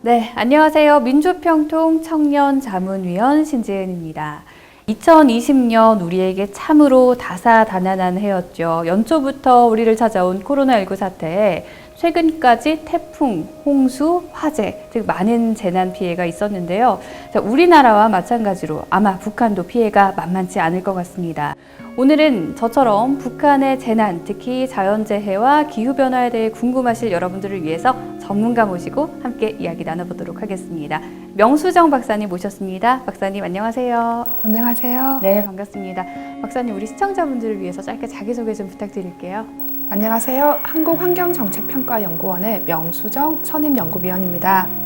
네, 안녕하세요. 민주평통 청년자문위원 신재은입니다. 2020년 우리에게 참으로 다사다난한 해였죠. 연초부터 우리를 찾아온 코로나19 사태에 최근까지 태풍, 홍수, 화재 등 많은 재난 피해가 있었는데요. 우리나라와 마찬가지로 아마 북한도 피해가 만만치 않을 것 같습니다. 오늘은 저처럼 북한의 재난, 특히 자연재해와 기후변화에 대해 궁금하실 여러분들을 위해서 전문가 모시고 함께 이야기 나눠보도록 하겠습니다. 명수정 박사님 모셨습니다. 박사님 안녕하세요. 안녕하세요. 네, 반갑습니다. 박사님, 우리 시청자분들을 위해서 짧게 자기소개 좀 부탁드릴게요. 안녕하세요. 한국환경정책평가연구원의 명수정 선임연구위원입니다.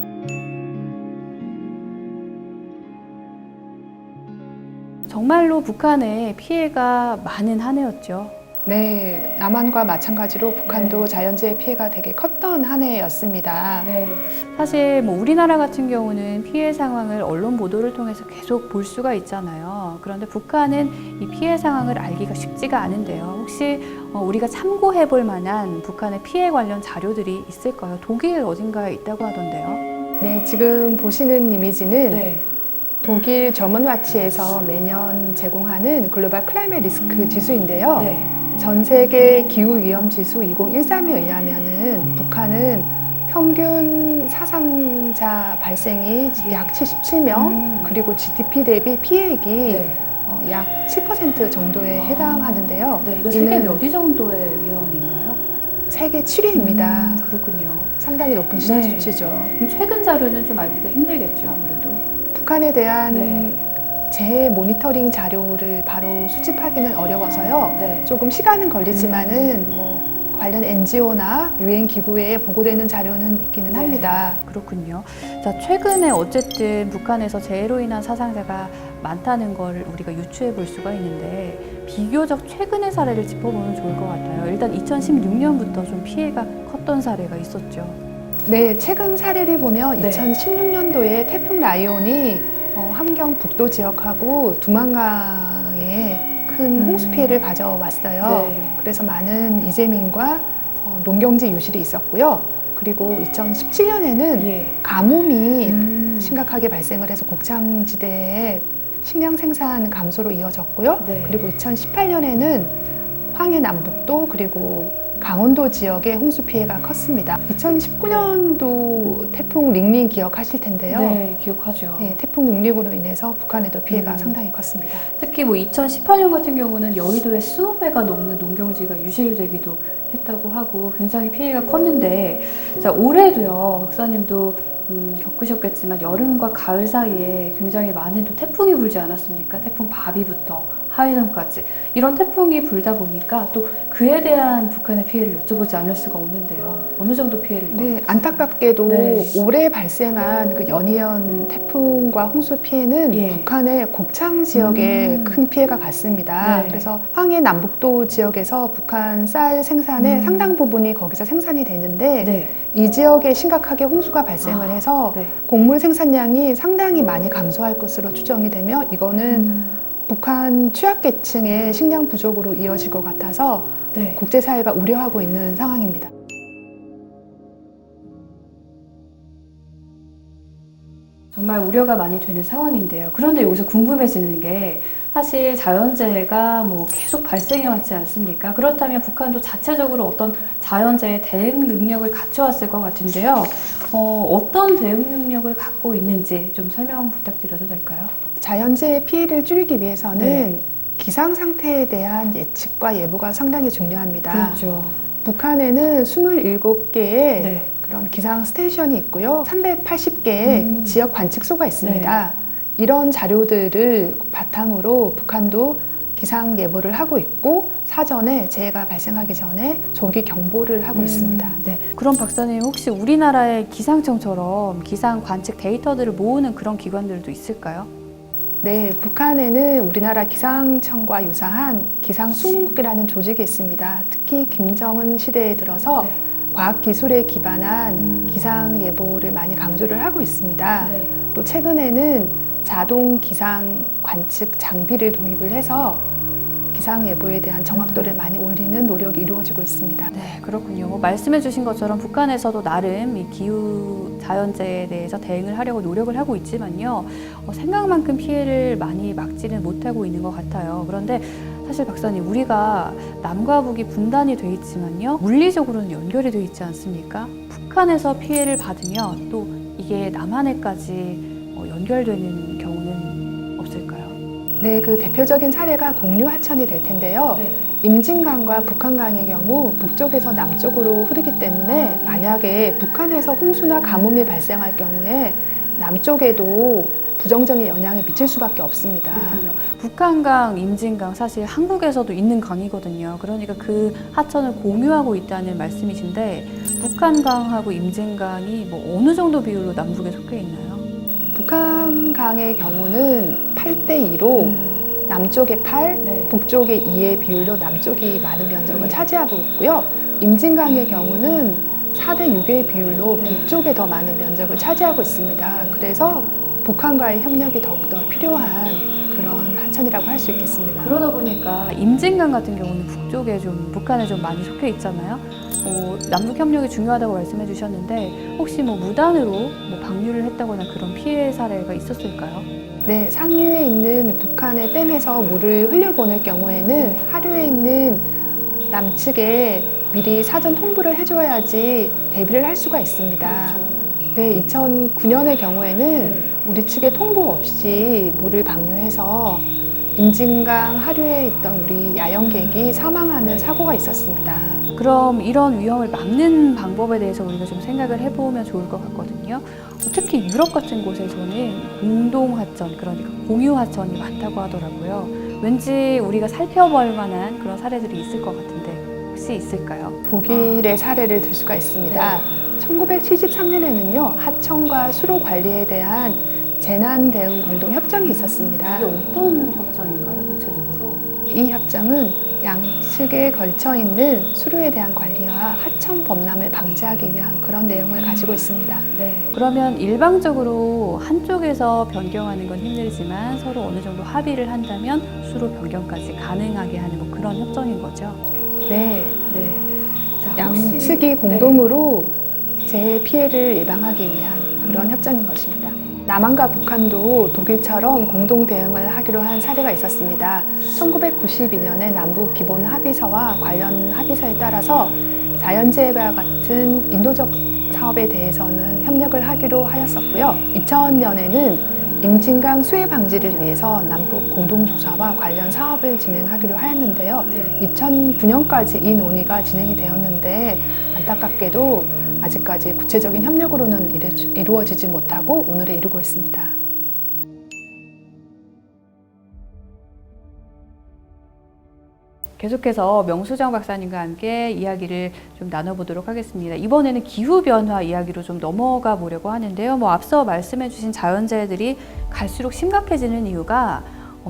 정말로 북한의 피해가 많은 한 해였죠. 네, 남한과 마찬가지로 북한도 자연재해 피해가 되게 컸던 한 해였습니다. 네, 사실 우리나라 같은 경우는 피해 상황을 언론 보도를 통해서 계속 볼 수가 있잖아요. 그런데 북한은 이 피해 상황을 알기가 쉽지가 않은데요. 혹시 우리가 참고해 볼 만한 북한의 피해 관련 자료들이 있을까요? 독일 어딘가에 있다고 하던데요. 네, 지금 보시는 이미지는 네. 독일 저먼와치에서 매년 제공하는 글로벌 클라이밋 리스크 지수인데요. 네. 전 세계 기후 위험 지수 2013에 의하면은 북한은 평균 사상자 발생이 약 77명, 그리고 GDP 대비 피해액이 네. 약 7% 정도에 해당하는데요. 네, 이거 세계 몇 위 정도의 위험인가요? 세계 7위입니다. 그렇군요. 상당히 높은 네. 수치죠. 최근 자료는 좀 알기가 힘들겠죠, 아무래도. 북한에 대한 네. 재해 모니터링 자료를 바로 수집하기는 어려워서요. 네. 조금 시간은 걸리지만은 관련 NGO나 유엔 기구에 보고되는 자료는 있기는 네, 합니다. 그렇군요. 자, 최근에 어쨌든 북한에서 재해로 인한 사상자가 많다는 걸 우리가 유추해 볼 수가 있는데 비교적 최근의 사례를 짚어보면 좋을 것 같아요. 일단 2016년부터 좀 피해가 컸던 사례가 있었죠. 네, 최근 사례를 보면 네. 2016년도에 태풍 라이온이 함경 북도 지역하고 두만강에 큰 홍수 피해를 가져왔어요. 네. 그래서 많은 이재민과 농경지 유실이 있었고요. 그리고 2017년에는 예. 가뭄이 심각하게 발생을 해서 곡창지대에 식량 생산 감소로 이어졌고요. 네. 그리고 2018년에는 황해 남북도 그리고 강원도 지역에 홍수 피해가 컸습니다. 2019년도 태풍 링링 기억하실 텐데요. 네, 기억하죠. 네, 태풍 링링으로 인해서 북한에도 피해가 상당히 컸습니다. 특히 2018년 같은 경우는 여의도에 20배가 넘는 농경지가 유실되기도 했다고 하고 굉장히 피해가 컸는데, 자, 올해도요, 박사님도 겪으셨겠지만 여름과 가을 사이에 굉장히 많은 또 태풍이 불지 않았습니까? 태풍 바비부터 하이성까지 이런 태풍이 불다 보니까 또 그에 대한 북한의 피해를 여쭤보지 않을 수가 없는데요. 어느 정도 피해를 네, 안타깝게도 네. 올해 발생한 그 연이은 태풍과 홍수 피해는 예. 북한의 곡창 지역에 큰 피해가 갔습니다. 네. 그래서 황해 남북도 지역에서 북한 쌀 생산의 상당 부분이 거기서 생산이 되는데 네. 이 지역에 심각하게 홍수가 발생을 해서 네. 곡물 생산량이 상당히 많이 감소할 것으로 추정이 되며 이거는 북한 취약계층의 식량 부족으로 이어질 것 같아서 네. 국제사회가 우려하고 있는 상황입니다. 정말 우려가 많이 되는 상황인데요. 그런데 여기서 궁금해지는 게 사실 자연재해가 계속 발생해 왔지 않습니까? 그렇다면 북한도 자체적으로 어떤 자연재해 대응 능력을 갖춰왔을 것 같은데요. 어떤 대응 능력을 갖고 있는지 좀 설명 부탁드려도 될까요? 자연재해 피해를 줄이기 위해서는 네. 기상 상태에 대한 예측과 예보가 상당히 중요합니다. 그렇죠. 북한에는 27개의 네. 그런 기상 스테이션이 있고요. 380개의 지역 관측소가 있습니다. 이런 자료들을 바탕으로 북한도 기상 예보를 하고 있고 사전에 재해가 발생하기 전에 조기 경보를 하고 있습니다. 네. 그럼 박사님 혹시 우리나라의 기상청처럼 기상 관측 데이터들을 모으는 그런 기관들도 있을까요? 네, 북한에는 우리나라 기상청과 유사한 기상수문국이라는 조직이 있습니다. 특히 김정은 시대에 들어서 네. 과학기술에 기반한 기상 예보를 많이 강조를 하고 있습니다. 네. 또 최근에는 자동 기상 관측 장비를 도입을 해서 기상예보에 대한 정확도를 많이 올리는 노력이 이루어지고 있습니다. 네, 그렇군요. 뭐 말씀해 주신 것처럼 북한에서도 나름 이 기후 자연재해에 대해서 대응을 하려고 노력을 하고 있지만요. 생각만큼 피해를 많이 막지는 못하고 있는 것 같아요. 그런데 사실 박사님, 우리가 남과 북이 분단이 돼 있지만요. 물리적으로는 연결이 돼 있지 않습니까? 북한에서 피해를 받으면 또 이게 남한에까지 연결되는 경우는 없을까요? 네, 그 대표적인 사례가 공류 하천이 될 텐데요. 네. 임진강과 북한강의 경우 북쪽에서 남쪽으로 흐르기 때문에 만약에 북한에서 홍수나 가뭄이 발생할 경우에 남쪽에도 부정적인 영향이 미칠 수밖에 없습니다. 그렇군요. 북한강, 임진강 사실 한국에서도 있는 강이거든요. 그러니까 그 하천을 공유하고 있다는 말씀이신데 북한강하고 임진강이 뭐 어느 정도 비율로 남북에 속해 있나요? 북한강의 경우는 8대2로 남쪽에 8, 네. 북쪽에 2의 비율로 남쪽이 많은 면적을 네. 차지하고 있고요. 임진강의 경우는 4대6의 비율로 네. 북쪽에 더 많은 면적을 차지하고 있습니다. 네. 그래서 북한과의 협력이 더욱더 필요한 그런 하천이라고 할 수 있겠습니다. 그러다 보니까 임진강 같은 경우는 북쪽에 좀 북한에 좀 많이 속해 있잖아요. 남북 협력이 중요하다고 말씀해 주셨는데 혹시 뭐 무단으로 뭐 방류를 했다거나 그런 피해 사례가 있었을까요? 네, 상류에 있는 북한의 댐에서 물을 흘려보낼 경우에는 네. 하류에 있는 남측에 미리 사전 통보를 해줘야지 대비를 할 수가 있습니다. 네, 2009년의 경우에는 네. 우리 측에 통보 없이 물을 방류해서 임진강 하류에 있던 우리 야영객이 사망하는 네. 사고가 있었습니다. 그럼 이런 위험을 막는 방법에 대해서 우리가 좀 생각을 해보면 좋을 것 같거든요. 특히 유럽 같은 곳에서는 공동하천, 그러니까 공유하천이 많다고 하더라고요. 왠지 우리가 살펴볼 만한 그런 사례들이 있을 것 같은데 혹시 있을까요? 독일의 사례를 들 수가 있습니다. 1973년에는요, 하천과 수로 관리에 대한 재난 대응 공동 협정이 있었습니다. 이게 어떤 협정인가요, 구체적으로? 이 협정은 양측에 걸쳐 있는 수로에 대한 관리와 하천 범람을 방지하기 위한 그런 내용을 가지고 있습니다. 네. 그러면 일방적으로 한쪽에서 변경하는 건 힘들지만 서로 어느 정도 합의를 한다면 수로 변경까지 가능하게 하는 뭐 그런 협정인 거죠? 네, 네. 자, 양측이 공동으로 재해 피해를 예방하기 위한 그런 협정인 것입니다. 남한과 북한도 독일처럼 공동 대응을 하기로 한 사례가 있었습니다. 1992년에 남북 기본 합의서와 관련 합의서에 따라서 자연재해와 같은 인도적 사업에 대해서는 협력을 하기로 하였었고요. 2000년에는 임진강 수해 방지를 위해서 남북 공동조사와 관련 사업을 진행하기로 하였는데요. 2009년까지 이 논의가 진행이 되었는데 안타깝게도 아직까지 구체적인 협력으로는 이루어지지 못하고 오늘에 이르고 있습니다. 계속해서 명수정 박사님과 함께 이야기를 좀 나눠보도록 하겠습니다. 이번에는 기후변화 이야기로 좀 넘어가 보려고 하는데요. 앞서 말씀해 주신 자연재해들이 갈수록 심각해지는 이유가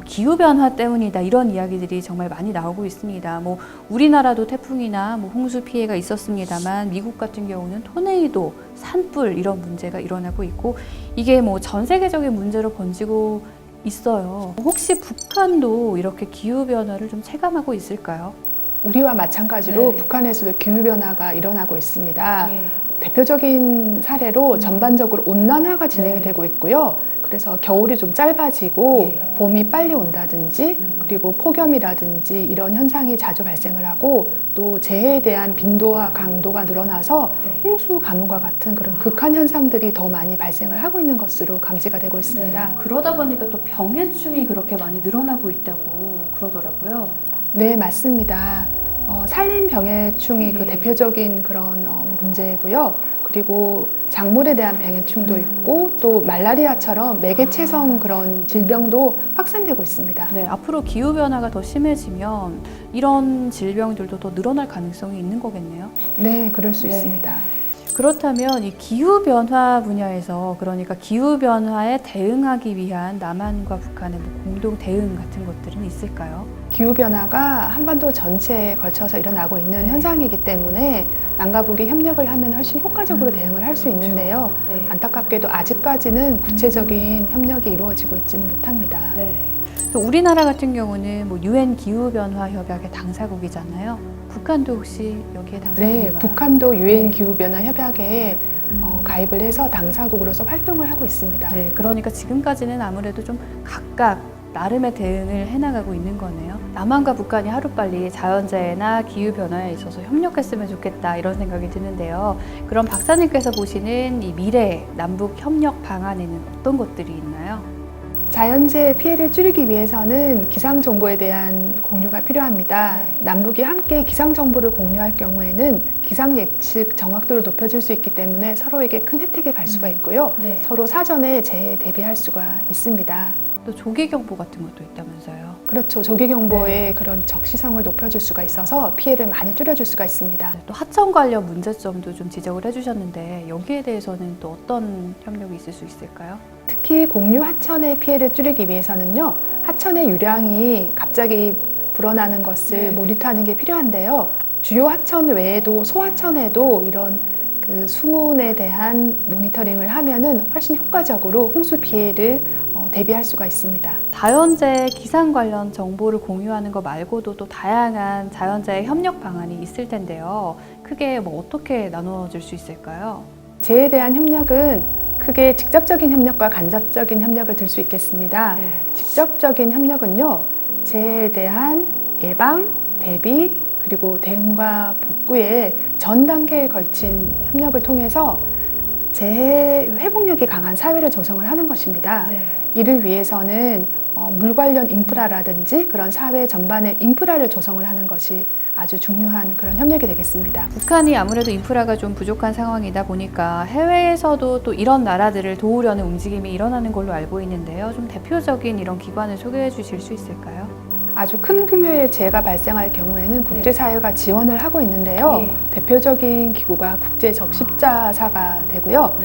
기후변화 때문이다, 이런 이야기들이 정말 많이 나오고 있습니다. 우리나라도 태풍이나 홍수 피해가 있었습니다만 미국 같은 경우는 토네이도, 산불 이런 문제가 일어나고 있고 이게 전 세계적인 문제로 번지고 있어요. 혹시 북한도 이렇게 기후변화를 좀 체감하고 있을까요? 우리와 마찬가지로 네. 북한에서도 기후변화가 일어나고 있습니다. 네. 대표적인 사례로 전반적으로 온난화가 진행이 네. 되고 있고요. 그래서 겨울이 좀 짧아지고 네. 봄이 빨리 온다든지 그리고 폭염이라든지 이런 현상이 자주 발생을 하고 또 재해에 대한 빈도와 강도가 늘어나서 네. 홍수 가뭄과 같은 그런 극한 현상들이 더 많이 발생을 하고 있는 것으로 감지가 되고 있습니다. 그러다 보니까 또 병해충이 그렇게 많이 늘어나고 있다고 그러더라고요. 네, 맞습니다. 산림병해충이 그 네. 대표적인 그런 문제고요. 그리고 작물에 대한 병해충도 있고 또 말라리아처럼 매개체성 그런 질병도 확산되고 있습니다. 네, 앞으로 기후변화가 더 심해지면 이런 질병들도 더 늘어날 가능성이 있는 거겠네요. 네, 그럴 수 네. 있습니다. 그렇다면 이 기후변화 분야에서, 그러니까 기후변화에 대응하기 위한 남한과 북한의 공동 대응 같은 것들은 있을까요? 기후변화가 한반도 전체에 걸쳐서 일어나고 있는 네. 현상이기 때문에 남과 북이 협력을 하면 훨씬 효과적으로 대응을 할 수 있는데요. 네. 안타깝게도 아직까지는 구체적인 협력이 이루어지고 있지는 못합니다. 네. 또 우리나라 같은 경우는 뭐 유엔 기후 변화 협약의 당사국이잖아요. 북한도 혹시 여기에 당사국인가요? 네, 북한도 유엔 기후 변화 협약에 가입을 해서 당사국으로서 활동을 하고 있습니다. 네, 그러니까 지금까지는 아무래도 좀 각각 나름의 대응을 해나가고 있는 거네요. 남한과 북한이 하루빨리 자연재해나 기후변화에 있어서 협력했으면 좋겠다 이런 생각이 드는데요. 그럼 박사님께서 보시는 이 미래 남북 협력 방안에는 어떤 것들이 있나요? 자연재해 피해를 줄이기 위해서는 기상정보에 대한 공유가 필요합니다. 남북이 함께 기상정보를 공유할 경우에는 기상 예측 정확도를 높여줄 수 있기 때문에 서로에게 큰 혜택이 갈 수가 있고요. 네. 서로 사전에 재해에 대비할 수가 있습니다. 또 조기 경보 같은 것도 있다면서요? 그렇죠. 조기경보의 그런 적시성을 높여줄 수가 있어서 피해를 많이 줄여줄 수가 있습니다. 또 하천 관련 문제점도 좀 지적을 해주셨는데 여기에 대해서는 또 어떤 협력이 있을 수 있을까요? 특히 공유 하천의 피해를 줄이기 위해서는요, 하천의 유량이 갑자기 불어나는 것을 모니터하는 게 필요한데요. 주요 하천 외에도 소하천에도 이런 그 수문에 대한 모니터링을 하면은 훨씬 효과적으로 홍수 피해를 대비할 수가 있습니다. 자연재해 기상 관련 정보를 공유하는 것 말고도 또 다양한 자연재해 협력 방안이 있을 텐데요. 크게 뭐 어떻게 나눠질 수 있을까요? 재해에 대한 협력은 크게 직접적인 협력과 간접적인 협력을 들 수 있겠습니다. 직접적인 협력은요, 재해에 대한 예방, 대비, 그리고 대응과 복구의 전 단계에 걸친 협력을 통해서 재해 회복력이 강한 사회를 조성을 하는 것입니다. 이를 위해서는 물 관련 인프라라든지 그런 사회 전반의 인프라를 조성을 하는 것이 아주 중요한 그런 협력이 되겠습니다. 북한이 아무래도 인프라가 좀 부족한 상황이다 보니까 해외에서도 또 이런 나라들을 도우려는 움직임이 일어나는 걸로 알고 있는데요. 좀 대표적인 이런 기관을 소개해 주실 수 있을까요? 아주 큰 규모의 재해가 발생할 경우에는 국제사회가 지원을 하고 있는데요. 대표적인 기구가 국제적십자사가 되고요.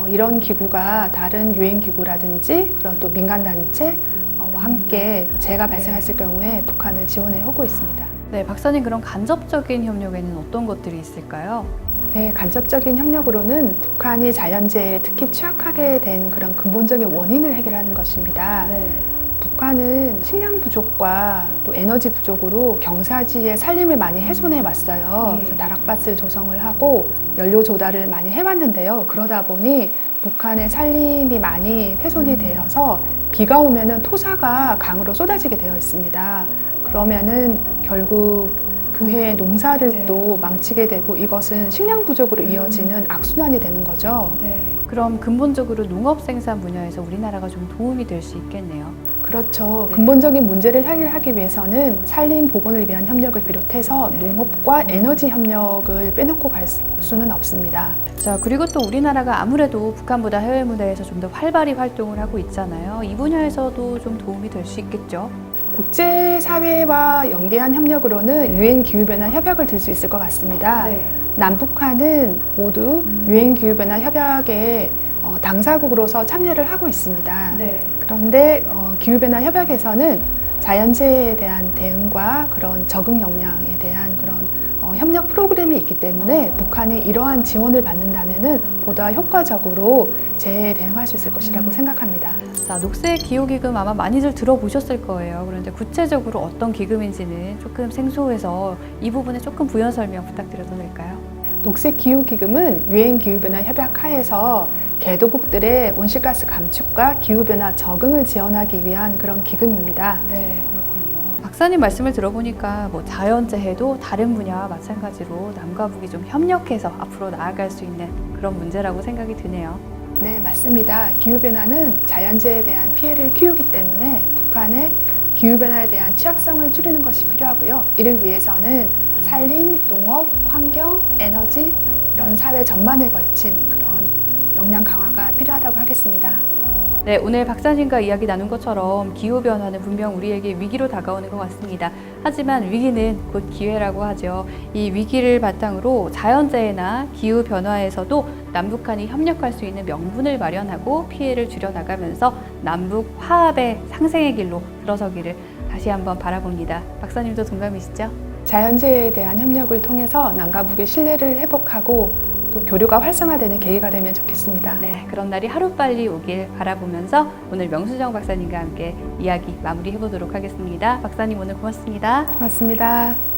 이런 기구가 다른 유엔기구라든지 그런 또 민간단체와 함께 재해가 발생했을 경우에 북한을 지원해 오고 있습니다. 네, 박사님 그럼 간접적인 협력에는 어떤 것들이 있을까요? 네, 간접적인 협력으로는 북한이 자연재해에 특히 취약하게 된 그런 근본적인 원인을 해결하는 것입니다. 북한은 식량 부족과 또 에너지 부족으로 경사지의 산림을 많이 훼손해 왔어요. 그래서 다락밭을 조성을 하고 연료 조달을 많이 해왔는데요. 그러다 보니 북한의 산림이 많이 훼손이 되어서 비가 오면은 토사가 강으로 쏟아지게 되어 있습니다. 그러면은 결국 그 해의 농사를 또 망치게 되고 이것은 식량 부족으로 이어지는 악순환이 되는 거죠. 그럼 근본적으로 농업 생산 분야에서 우리나라가 좀 도움이 될 수 있겠네요. 그렇죠. 근본적인 문제를 해결하기 위해서는 산림 복원을 위한 협력을 비롯해서 농업과 에너지 협력을 빼놓고 갈 수는 없습니다. 자, 그리고 또 우리나라가 아무래도 북한보다 해외 무대에서 좀 더 활발히 활동을 하고 있잖아요. 이 분야에서도 좀 도움이 될 수 있겠죠? 국제사회와 연계한 협력으로는 유엔 기후변화 협약을 들 수 있을 것 같습니다. 남북한은 모두 유엔 기후변화 협약에 당사국으로서 참여를 하고 있습니다. 그런데 기후변화 협약에서는 자연재해에 대한 대응과 그런 적응 역량에 대한 그런 협력 프로그램이 있기 때문에 북한이 이러한 지원을 받는다면은 보다 효과적으로 재해에 대응할 수 있을 것이라고 생각합니다. 자, 녹색 기후기금 아마 많이들 들어보셨을 거예요. 그런데 구체적으로 어떤 기금인지는 조금 생소해서 이 부분에 조금 부연 설명 부탁드려도 될까요? 녹색 기후기금은 유엔 기후변화 협약 하에서 개도국들의 온실가스 감축과 기후변화 적응을 지원하기 위한 그런 기금입니다. 네, 그렇군요. 박사님 말씀을 들어보니까 뭐 자연재해도 다른 분야와 마찬가지로 남과 북이 좀 협력해서 앞으로 나아갈 수 있는 그런 문제라고 생각이 드네요. 네, 맞습니다. 기후변화는 자연재해에 대한 피해를 키우기 때문에 북한의 기후변화에 대한 취약성을 줄이는 것이 필요하고요. 이를 위해서는 산림, 농업, 환경, 에너지 이런 사회 전반에 걸친 그런 역량 강화가 필요하다고 하겠습니다. 네, 오늘 박사님과 이야기 나눈 것처럼 기후변화는 분명 우리에게 위기로 다가오는 것 같습니다. 하지만 위기는 곧 기회라고 하죠. 이 위기를 바탕으로 자연재해나 기후변화에서도 남북한이 협력할 수 있는 명분을 마련하고 피해를 줄여나가면서 남북 화합의 상생의 길로 들어서기를 다시 한번 바라봅니다. 박사님도 동감이시죠? 자연재해에 대한 협력을 통해서 남과 북의 신뢰를 회복하고 또 교류가 활성화되는 계기가 되면 좋겠습니다. 네, 그런 날이 하루빨리 오길 바라보면서 오늘 명수정 박사님과 함께 이야기 마무리해 보도록 하겠습니다. 박사님 오늘 고맙습니다. 고맙습니다.